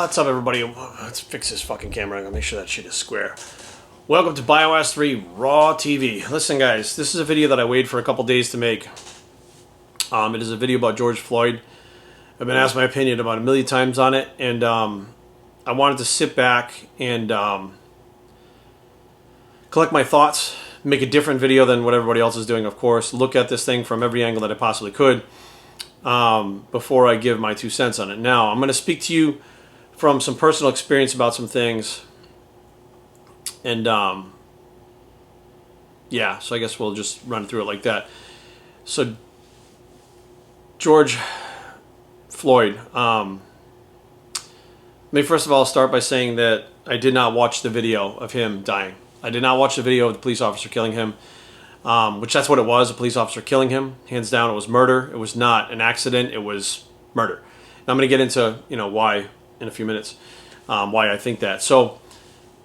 What's up, everybody? Let's fix this fucking camera. I'm gonna make sure that shit is square. Welcome to BioWare's 3 Raw TV. Listen, guys, this is a video that I waited for a couple days to make. It is a video about George Floyd. I've been asked my opinion about a million times on it, and I wanted to sit back and collect my thoughts, make a different video than what everybody else is doing, of course, look at this thing from every angle that I possibly could before I give my 2 cents on it. Now, I'm going to speak to you from some personal experience about some things, and yeah, so I guess we'll just run through it like that. So, George Floyd, may first of all start by saying that I did not watch the video of him dying. I did not watch the video of the police officer killing him, which that's what it was, a police officer killing him. Hands down, it was murder. It was not an accident. It was murder. And I'm going to get into, why in a few minutes, why I think that. So,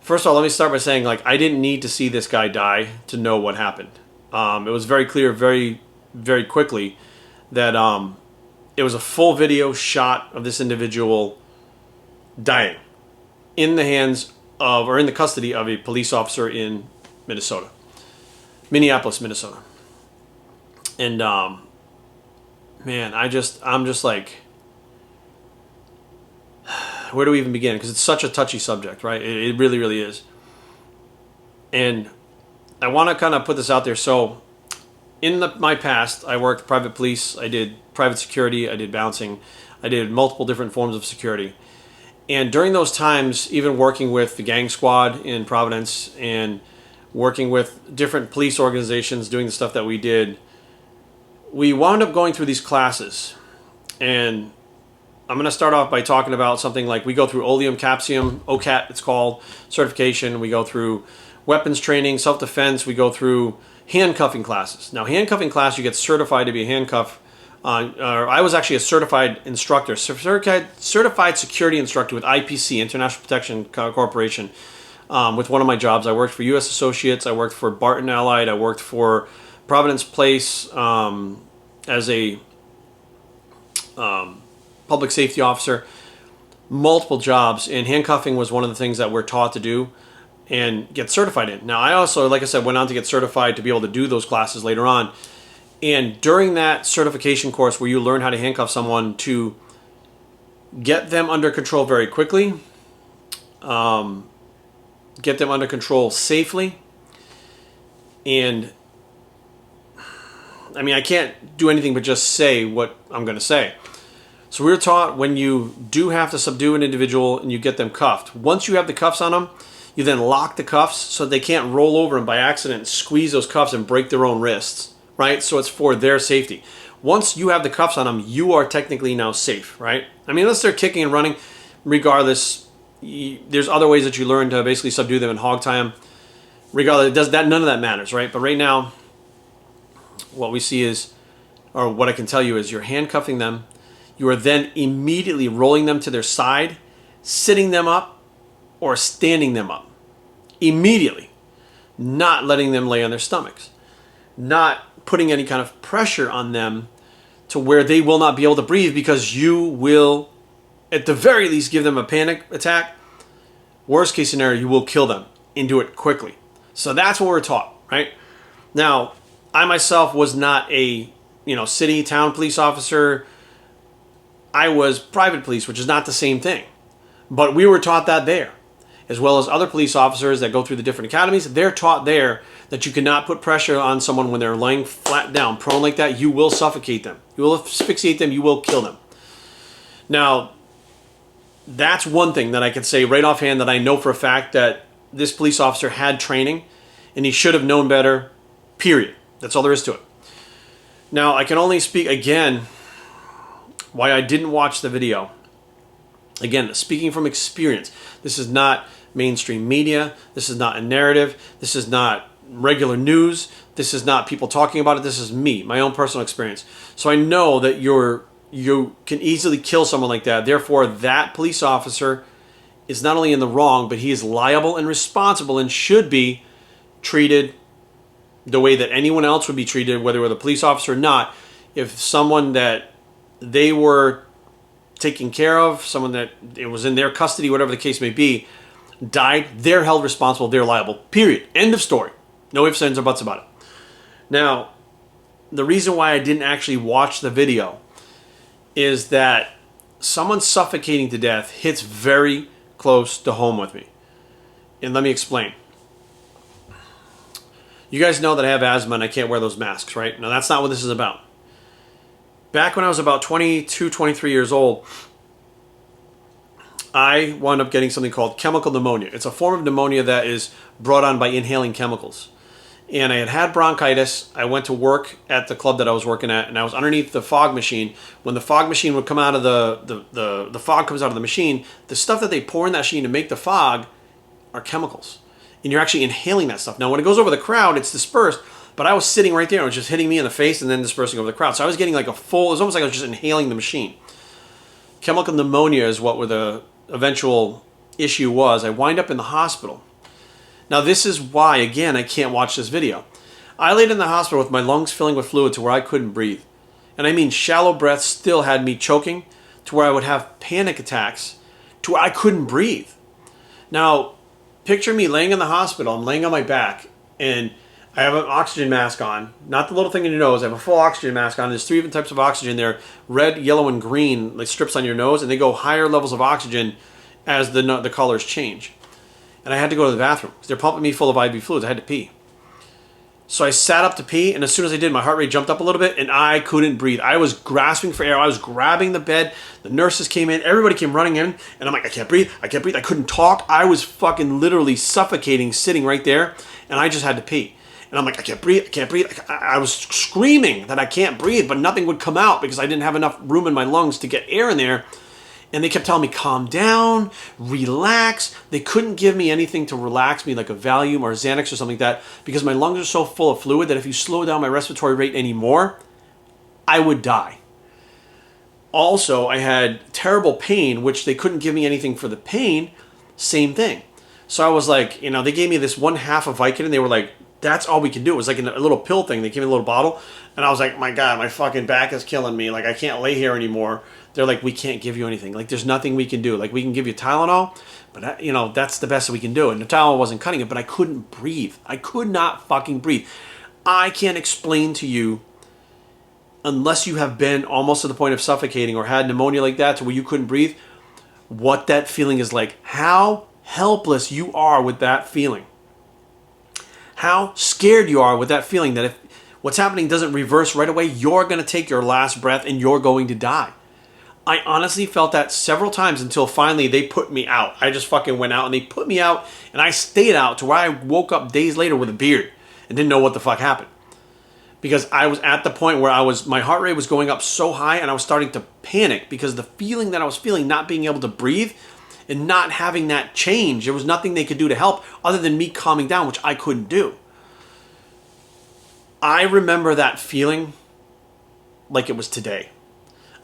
first of all, let me start by saying, I didn't need to see this guy die to know what happened. It was very clear very, very quickly that it was a full video shot of this individual dying in the hands of, or in the custody of, a police officer in Minneapolis, Minnesota. And man, I'm just like, where do we even begin? Because it's such a touchy subject, right? It really, really is. And I want to kind of put this out there. So, in my past, I worked private police. I did private security. I did bouncing. I did multiple different forms of security. And during those times, even working with the gang squad in Providence and working with different police organizations doing the stuff that we did, we wound up going through these classes. And I'm going to start off by talking about something like, we go through oleum capsium, OCAT it's called, certification. We go through weapons training, self-defense. We go through handcuffing classes. Now, handcuffing class, you get certified to be a handcuff. I was actually a certified instructor, certified security instructor with IPC, International Protection Corporation. With one of my jobs, I worked for U.S. Associates. I worked for Barton Allied. I worked for Providence Place as a public safety officer. Multiple jobs, and handcuffing was one of the things that we're taught to do and get certified in. Now, I also, like I said, went on to get certified to be able to do those classes later on. And during that certification course where you learn how to handcuff someone to get them under control very quickly, get them under control safely, and I mean, I can't do anything but just say what I'm going to say. So we were taught when you do have to subdue an individual and you get them cuffed, once you have the cuffs on them, you then lock the cuffs so they can't roll over and by accident squeeze those cuffs and break their own wrists, right? So it's for their safety. Once you have the cuffs on them, you are technically now safe, right? I mean, unless they're kicking and running, regardless, there's other ways that you learn to basically subdue them and hog tie them. Regardless, none of that matters, right? But right now, what we see is, or what I can tell you is, you're handcuffing them. You are then immediately rolling them to their side, sitting them up, or standing them up. Immediately. Not letting them lay on their stomachs. Not putting any kind of pressure on them to where they will not be able to breathe, because you will, at the very least, give them a panic attack. Worst case scenario, you will kill them and do it quickly. So that's what we're taught, right? Now, I myself was not a, city, town police officer. I was private police, which is not the same thing. But we were taught that there. As well as other police officers that go through the different academies, they're taught there that you cannot put pressure on someone when they're laying flat down, prone like that. You will suffocate them. You will asphyxiate them. You will kill them. Now, that's one thing that I could say right offhand that I know for a fact that this police officer had training and he should have known better, period. That's all there is to it. Now, I can only speak again why I didn't watch the video. Again, speaking from experience, this is not mainstream media. This is not a narrative. This is not regular news. This is not people talking about it. This is me, my own personal experience. So I know that you can easily kill someone like that. Therefore, that police officer is not only in the wrong, but he is liable and responsible and should be treated the way that anyone else would be treated, whether we're the police officer or not. If someone that they were taken care of, someone that it was in their custody, whatever the case may be, died, they're held responsible, they're liable. Period. End of story. No ifs, ands, or buts about it. Now, the reason why I didn't actually watch the video is that someone suffocating to death hits very close to home with me. And let me explain. You guys know that I have asthma and I can't wear those masks, right? Now, that's not what this is about. Back when I was about 22, 23 years old, I wound up getting something called chemical pneumonia. It's a form of pneumonia that is brought on by inhaling chemicals. And I had bronchitis. I went to work at the club that I was working at, and I was underneath the fog machine. When the fog machine would come out of the fog comes out of the machine, the stuff that they pour in that machine to make the fog are chemicals. And you're actually inhaling that stuff. Now, when it goes over the crowd, it's dispersed, but I was sitting right there. It was just hitting me in the face and then dispersing over the crowd. So I was getting like a full, it was almost like I was just inhaling the machine. Chemical pneumonia is what the eventual issue was. I wind up in the hospital. Now, this is why, again, I can't watch this video. I laid in the hospital with my lungs filling with fluid to where I couldn't breathe. And I mean, shallow breaths still had me choking to where I would have panic attacks to where I couldn't breathe. Now, picture me laying in the hospital. I'm laying on my back, and I have an oxygen mask on. Not the little thing in your nose. I have a full oxygen mask on. There's 3 different types of oxygen there. Red, yellow, and green, like strips on your nose, and they go higher levels of oxygen as the colors change. And I had to go to the bathroom because they're pumping me full of IV fluids. I had to pee. So I sat up to pee, and as soon as I did, my heart rate jumped up a little bit, and I couldn't breathe. I was grasping for air. I was grabbing the bed. The nurses came in. Everybody came running in, and I'm like, I can't breathe. I can't breathe. I couldn't talk. I was fucking literally suffocating sitting right there, and I just had to pee. And I'm like, I can't breathe. I can't breathe. I was screaming that I can't breathe, but nothing would come out because I didn't have enough room in my lungs to get air in there. And they kept telling me, calm down, relax. They couldn't give me anything to relax me, like a Valium or a Xanax or something like that, because my lungs are so full of fluid that if you slow down my respiratory rate anymore, I would die. Also, I had terrible pain, which they couldn't give me anything for the pain. Same thing. So I was like, they gave me this 1/2 of Vicodin. They were like, that's all we can do. It was like a little pill thing. They gave me a little bottle. And I was like, my God, my fucking back is killing me. Like, I can't lay here anymore. They're like, we can't give you anything. Like, there's nothing we can do. Like, we can give you Tylenol, but, that's the best that we can do. And the Tylenol wasn't cutting it, but I couldn't breathe. I could not fucking breathe. I can't explain to you, unless you have been almost to the point of suffocating or had pneumonia like that to where you couldn't breathe, what that feeling is like. How helpless you are with that feeling. How scared you are with that feeling that if what's happening doesn't reverse right away, you're going to take your last breath and you're going to die. I honestly felt that several times until finally they put me out. I just fucking went out and they put me out, and I stayed out to where I woke up days later with a beard and didn't know what the fuck happened. Because I was at the point where my heart rate was going up so high and I was starting to panic because the feeling that I was feeling, not being able to breathe and not having that change, there was nothing they could do to help other than me calming down, which I couldn't do. I remember that feeling like it was today.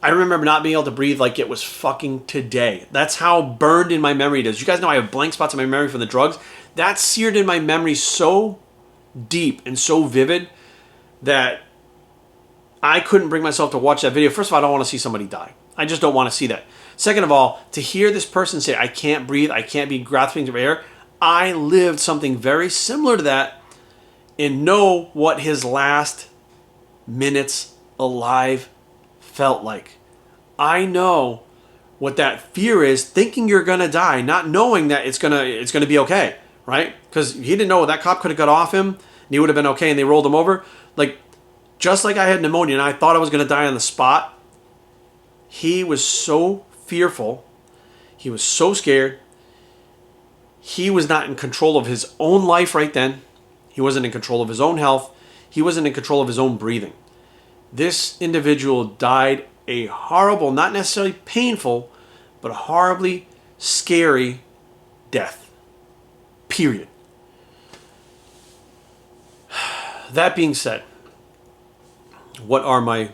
I remember not being able to breathe like it was fucking today. That's how burned in my memory it is. You guys know I have blank spots in my memory from the drugs. That's seared in my memory so deep and so vivid that I couldn't bring myself to watch that video. First of all, I don't want to see somebody die. I just don't want to see that. Second of all, to hear this person say, I can't breathe, I can't be grasping for air, I lived something very similar to that and know what his last minutes alive felt like. I know what that fear is, thinking you're gonna die, not knowing that it's gonna be okay, right? Because he didn't know that cop could have got off him and he would have been okay, and they rolled him over. Like, just like I had pneumonia and I thought I was gonna die on the spot, he was so fearful, he was so scared, he was not in control of his own life right then. He wasn't in control of his own health. He wasn't in control of his own breathing. This individual died a horrible, not necessarily painful, but a horribly scary death. Period. That being said, what are my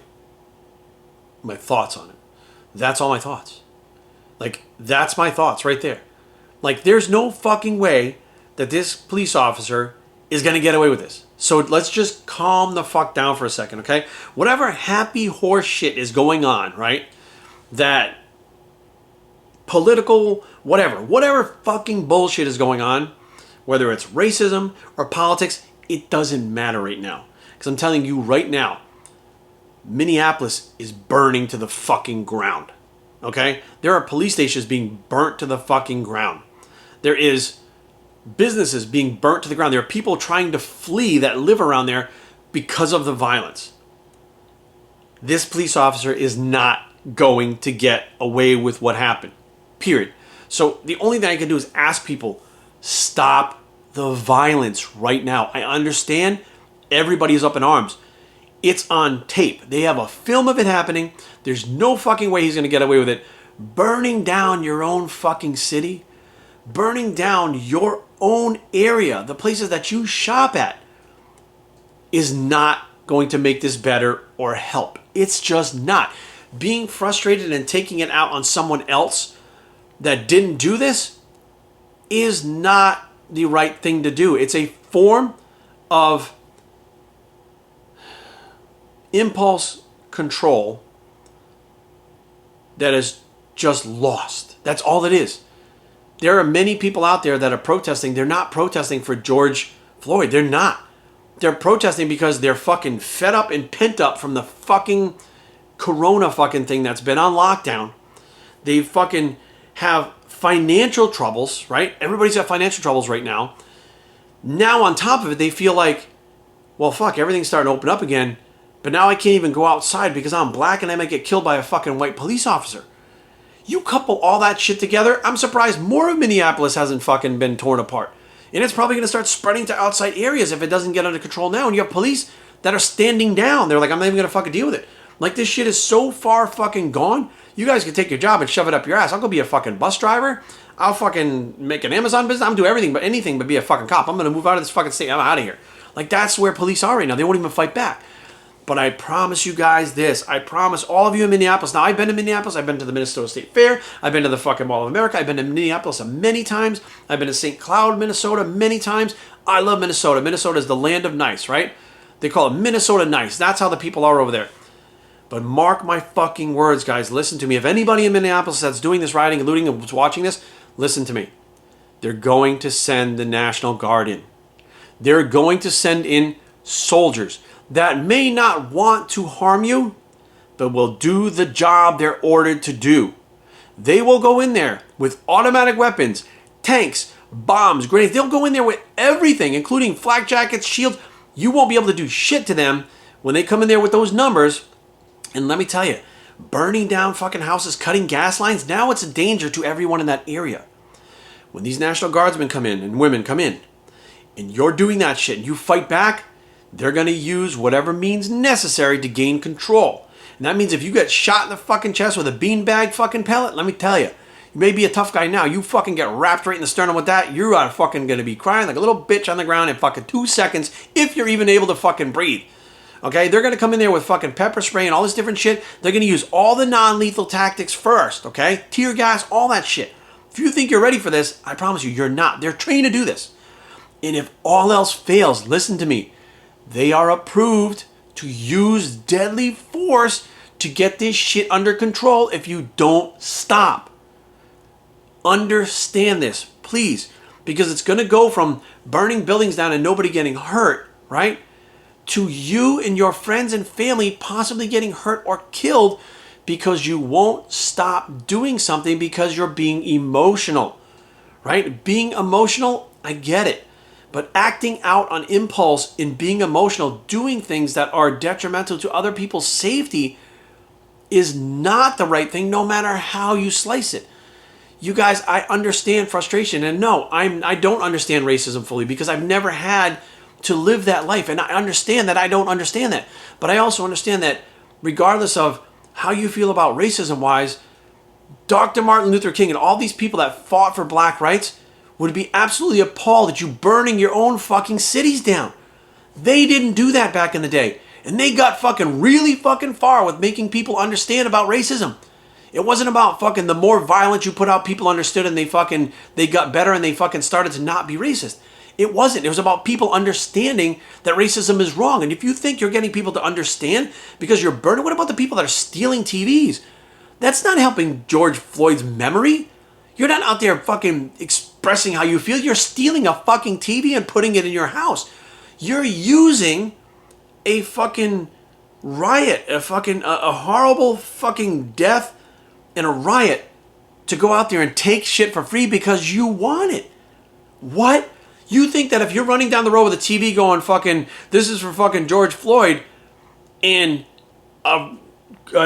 thoughts on it? That's all my thoughts. Like, that's my thoughts right there. Like, there's no fucking way that this police officer is going to get away with this. So let's just calm the fuck down for a second, okay? Whatever happy horse shit is going on, right? That political, whatever fucking bullshit is going on, whether it's racism or politics, it doesn't matter right now. Because I'm telling you right now, Minneapolis is burning to the fucking ground. Okay? There are police stations being burnt to the fucking ground. There is businesses being burnt to the ground. There are people trying to flee that live around there because of the violence. This police officer is not going to get away with what happened. Period. So the only thing I can do is ask people, stop the violence right now. I understand everybody's up in arms. It's on tape. They have a film of it happening. There's no fucking way he's going to get away with it. Burning down your own fucking city, burning down your own area, the places that you shop at, is not going to make this better or help. It's just not. Being frustrated and taking it out on someone else that didn't do this is not the right thing to do. It's a form of impulse control that is just lost. That's all it is. There are many people out there that are protesting. They're not protesting for George Floyd. They're not. They're protesting because they're fucking fed up and pent up from the fucking corona fucking thing that's been on lockdown. They fucking have financial troubles, right? Everybody's got financial troubles right now. Now on top of it, they feel like, well, fuck, everything's starting to open up again, but now I can't even go outside because I'm black and I might get killed by a fucking white police officer. You couple all that shit together, I'm surprised more of Minneapolis hasn't fucking been torn apart. And it's probably going to start spreading to outside areas if it doesn't get under control now. And you have police that are standing down. They're like, I'm not even going to fucking deal with it. Like, this shit is so far fucking gone. You guys can take your job and shove it up your ass. I'll go be a fucking bus driver. I'll fucking make an Amazon business. I'm do everything but anything but be a fucking cop. I'm going to move out of this fucking state. I'm out of here. Like, that's where police are right now. They won't even fight back. But I promise you guys this. I promise all of you in Minneapolis. Now, I've been to Minneapolis. I've been to the Minnesota State Fair. I've been to the fucking Mall of America. I've been to Minneapolis many times. I've been to St. Cloud, Minnesota many times. I love Minnesota. Minnesota is the land of nice, right? They call it Minnesota nice. That's how the people are over there. But mark my fucking words, guys. Listen to me. If anybody in Minneapolis that's doing this rioting, looting, and was watching this, listen to me. They're going to send the National Guard in. They're going to send in soldiers that may not want to harm you, but will do the job they're ordered to do. They will go in there with automatic weapons, tanks, bombs, grenades. They'll go in there with everything, including flak jackets, shields. You won't be able to do shit to them when they come in there with those numbers. And let me tell you, burning down fucking houses, cutting gas lines, now it's a danger to everyone in that area. When these National Guardsmen come in and women come in, and you're doing that shit and you fight back, they're going to use whatever means necessary to gain control. And that means if you get shot in the fucking chest with a beanbag fucking pellet, let me tell you, you may be a tough guy now. You fucking get wrapped right in the sternum with that, you are fucking going to be crying like a little bitch on the ground in fucking 2 seconds if you're even able to fucking breathe. Okay? They're going to come in there with fucking pepper spray and all this different shit. They're going to use all the non-lethal tactics first, okay? Tear gas, all that shit. If you think you're ready for this, I promise you, you're not. They're trained to do this. And if all else fails, listen to me. They are approved to use deadly force to get this shit under control if you don't stop. Understand this, please, because it's going to go from burning buildings down and nobody getting hurt, right, to you and your friends and family possibly getting hurt or killed because you won't stop doing something because you're being emotional, right? Being emotional, I get it. But acting out on impulse in being emotional, doing things that are detrimental to other people's safety is not the right thing, no matter how you slice it. You guys, I understand frustration. And no, I don't understand racism fully because I've never had to live that life. And I understand that I don't understand that. But I also understand that regardless of how you feel about racism-wise, Dr. Martin Luther King and all these people that fought for black rights would be absolutely appalled at you burning your own fucking cities down. They didn't do that back in the day. And they got fucking really fucking far with making people understand about racism. It wasn't about fucking the more violence you put out, people understood and they got better and they fucking started to not be racist. It wasn't. It was about people understanding that racism is wrong. And if you think you're getting people to understand because you're burning, what about the people that are stealing TVs? That's not helping George Floyd's memory. You're not out there fucking expressing how you feel. You're stealing a fucking TV and putting it in your house. You're using a fucking riot, a horrible fucking death and a riot to go out there and take shit for free because you want it. What? You think that if you're running down the road with a TV going fucking, this is for fucking George Floyd, and a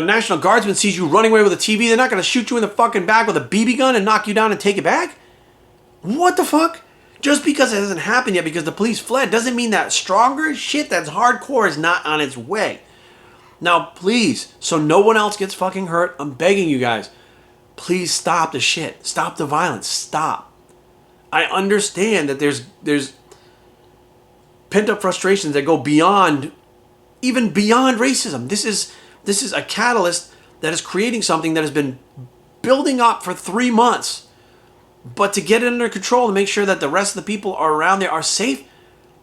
National Guardsman sees you running away with a TV, they're not going to shoot you in the fucking back with a BB gun and knock you down and take it back? What the fuck? Just because it hasn't happened yet because the police fled doesn't mean that stronger shit that's hardcore is not on its way. Now, please, so no one else gets fucking hurt, I'm begging you guys, please stop the shit. Stop the violence. Stop. I understand that there's pent-up frustrations that go beyond, even beyond racism. This is a catalyst that is creating something that has been building up for 3 months. But to get it under control and make sure that the rest of the people are around there are safe,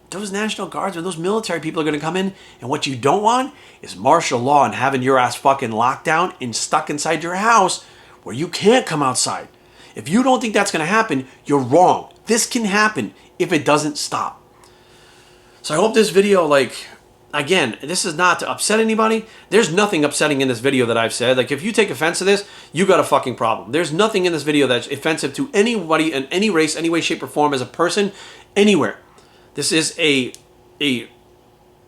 those National Guardsmen, those military people are going to come in, and what you don't want is martial law and having your ass fucking locked down and stuck inside your house where you can't come outside. If you don't think that's going to happen, you're wrong. This can happen if it doesn't stop. So I hope this video, again, this is not to upset anybody. There's nothing upsetting in this video that I've said. If you take offense to this, you got a fucking problem. There's nothing in this video that's offensive to anybody in any race, any way, shape, or form, as a person, anywhere. This is a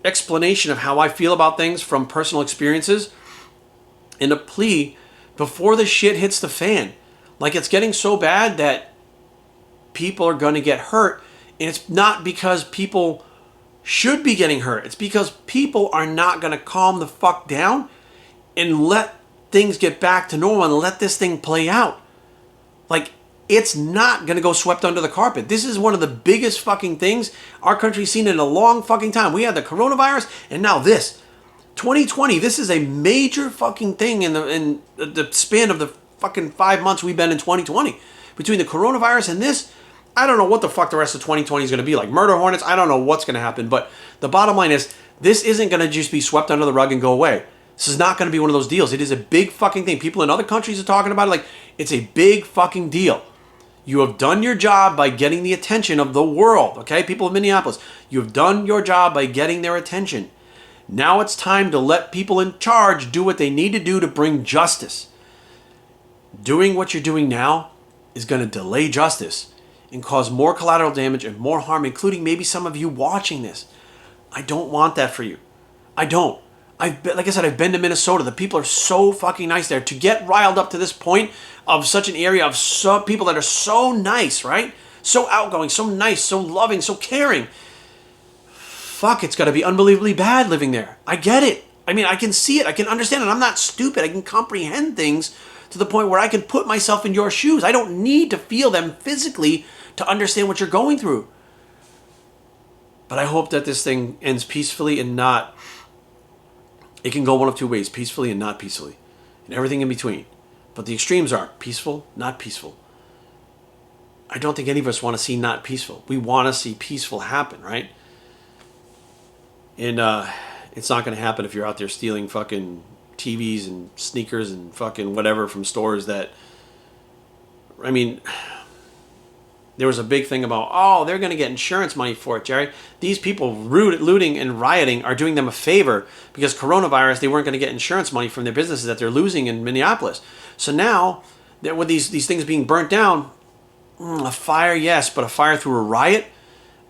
explanation of how I feel about things from personal experiences and a plea before the shit hits the fan. It's getting so bad that people are going to get hurt, and it's not because people should be getting hurt. It's because people are not going to calm the fuck down and let things get back to normal and let this thing play out. It's not going to go swept under the carpet. This is one of the biggest fucking things our country's seen in a long fucking time. We had the coronavirus, and now this. 2020, this is a major fucking thing in the span of the fucking 5 months we've been in 2020. Between the coronavirus and this, I don't know what the fuck the rest of 2020 is going to be like. Murder hornets, I don't know what's going to happen. But the bottom line is, this isn't going to just be swept under the rug and go away. This is not going to be one of those deals. It is a big fucking thing. People in other countries are talking about it it's a big fucking deal. You have done your job by getting the attention of the world, okay? People of Minneapolis, you have done your job by getting their attention. Now it's time to let people in charge do what they need to do to bring justice. Doing what you're doing now is going to delay justice and cause more collateral damage and more harm, including maybe some of you watching this. I don't want that for you. I don't. Like I said, I've been to Minnesota. The people are so fucking nice there. To get riled up to this point of such an area of people that are so nice, right? So outgoing, so nice, so loving, so caring. Fuck, it's got to be unbelievably bad living there. I get it. I mean, I can see it. I can understand it. I'm not stupid. I can comprehend things to the point where I can put myself in your shoes. I don't need to feel them physically to understand what you're going through. But I hope that this thing ends peacefully and not... It can go one of two ways, peacefully and not peacefully, and everything in between. But the extremes are peaceful, not peaceful. I don't think any of us want to see not peaceful. We want to see peaceful happen, right? And it's not going to happen if you're out there stealing fucking TVs and sneakers and fucking whatever from stores that... I mean... There was a big thing about, oh, they're going to get insurance money for it, Jerry. These people looting and rioting are doing them a favor because coronavirus, they weren't going to get insurance money from their businesses that they're losing in Minneapolis. So now, with these things being burnt down, a fire, yes, but a fire through a riot,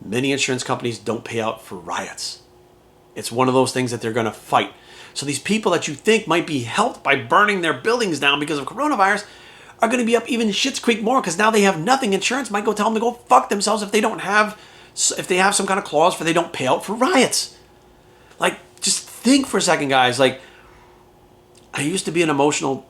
many insurance companies don't pay out for riots. It's one of those things that they're going to fight. So these people that you think might be helped by burning their buildings down because of coronavirus are going to be up even shit's creek more because now they have nothing. Insurance might go tell them to go fuck themselves if they have some kind of clause for they don't pay out for riots. Just think for a second, guys. I used to be an emotional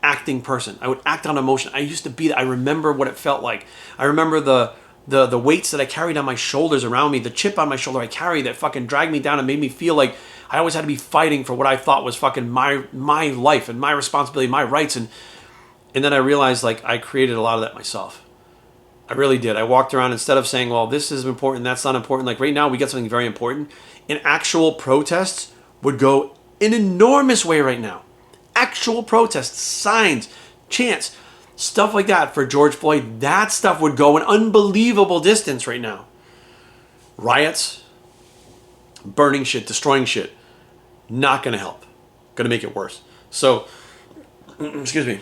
acting person. I would act on emotion. I used to be that. I remember what it felt like. I remember the weights that I carried on my shoulders around me, the chip on my shoulder I carried that fucking dragged me down and made me feel like I always had to be fighting for what I thought was fucking my life and my responsibility, my rights. And then I realized, I created a lot of that myself. I really did. I walked around, instead of saying, well, this is important, that's not important. Right now, we got something very important. And actual protests would go an enormous way right now. Actual protests, signs, chants. Stuff like that for George Floyd, that stuff would go an unbelievable distance right now. Riots, burning shit, destroying shit, not going to help. Going to make it worse. So, excuse me.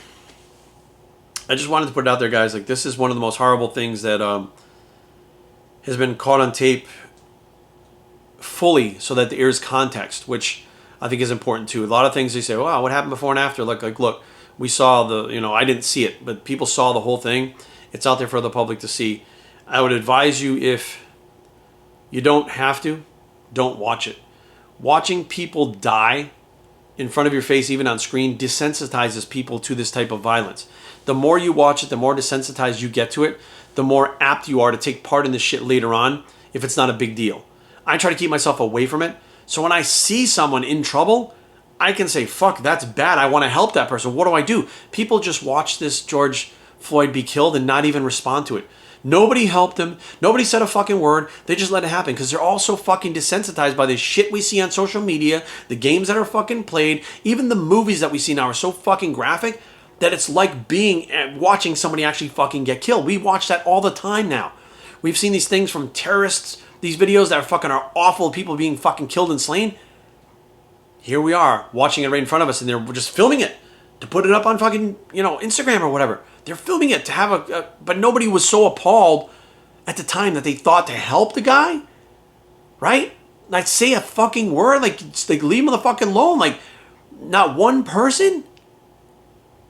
I just wanted to put it out there, guys. Like, this is one of the most horrible things that has been caught on tape fully so that there is context, which I think is important too. A lot of things they say, wow, what happened before and after? Like look, we saw I didn't see it, but people saw the whole thing. It's out there for the public to see. I would advise you, if you don't have to, don't watch it. Watching people die in front of your face, even on screen, desensitizes people to this type of violence. The more you watch it, the more desensitized you get to it, the more apt you are to take part in this shit later on if it's not a big deal. I try to keep myself away from it. So when I see someone in trouble, I can say, fuck, that's bad. I want to help that person. What do I do? People just watch this George Floyd be killed and not even respond to it. Nobody helped him. Nobody said a fucking word. They just let it happen because they're all so fucking desensitized by this shit we see on social media, the games that are fucking played, even the movies that we see now are so fucking graphic that it's like watching somebody actually fucking get killed. We watch that all the time now. We've seen these things from terrorists, these videos that are awful, people being fucking killed and slain. Here we are watching it right in front of us, and they're just filming it to put it up on fucking, Instagram or whatever. They're filming it to have but nobody was so appalled at the time that they thought to help the guy, right? Like, say a fucking word, like leave him the fucking alone. Like, not one person.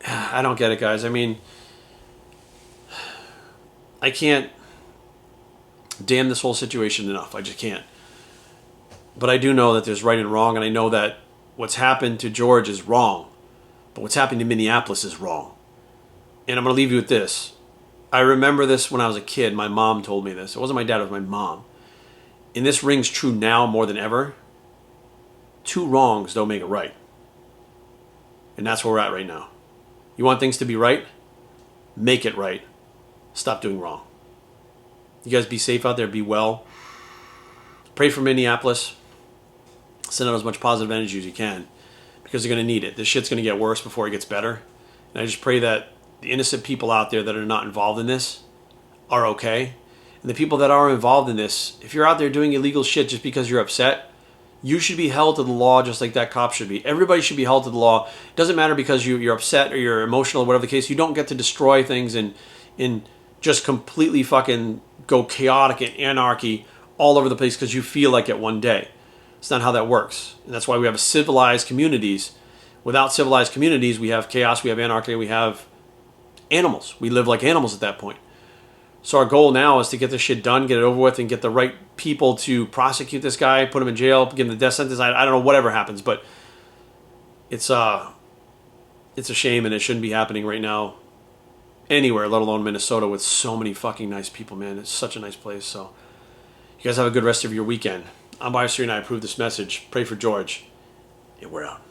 I don't get it, guys. I mean, I can't damn this whole situation enough. I just can't. But I do know that there's right and wrong, and I know that what's happened to George is wrong, but what's happened to Minneapolis is wrong. And I'm going to leave you with this. I remember this when I was a kid. My mom told me this. It wasn't my dad, it was my mom. And this rings true now more than ever. 2 wrongs don't make it right. And that's where we're at right now. You want things to be right? Make it right. Stop doing wrong. You guys be safe out there. Be well. Pray for Minneapolis. Send out as much positive energy as you can, because they're going to need it. This shit's going to get worse before it gets better. And I just pray that the innocent people out there that are not involved in this are okay. And the people that are involved in this, if you're out there doing illegal shit just because you're upset, you should be held to the law just like that cop should be. Everybody should be held to the law. It doesn't matter because you're upset or you're emotional or whatever the case. You don't get to destroy things and just completely fucking go chaotic and anarchy all over the place because you feel like it one day. It's not how that works. And that's why we have civilized communities. Without civilized communities, we have chaos, we have anarchy, we have animals. We live like animals at that point. So our goal now is to get this shit done, get it over with, and get the right people to prosecute this guy, put him in jail, give him the death sentence. I don't know, whatever happens, but it's a shame, and it shouldn't be happening right now anywhere, let alone Minnesota, with so many fucking nice people, man. It's such a nice place. So you guys have a good rest of your weekend. I'm Biosphera, and I approve this message. Pray for George. Yeah, we're out.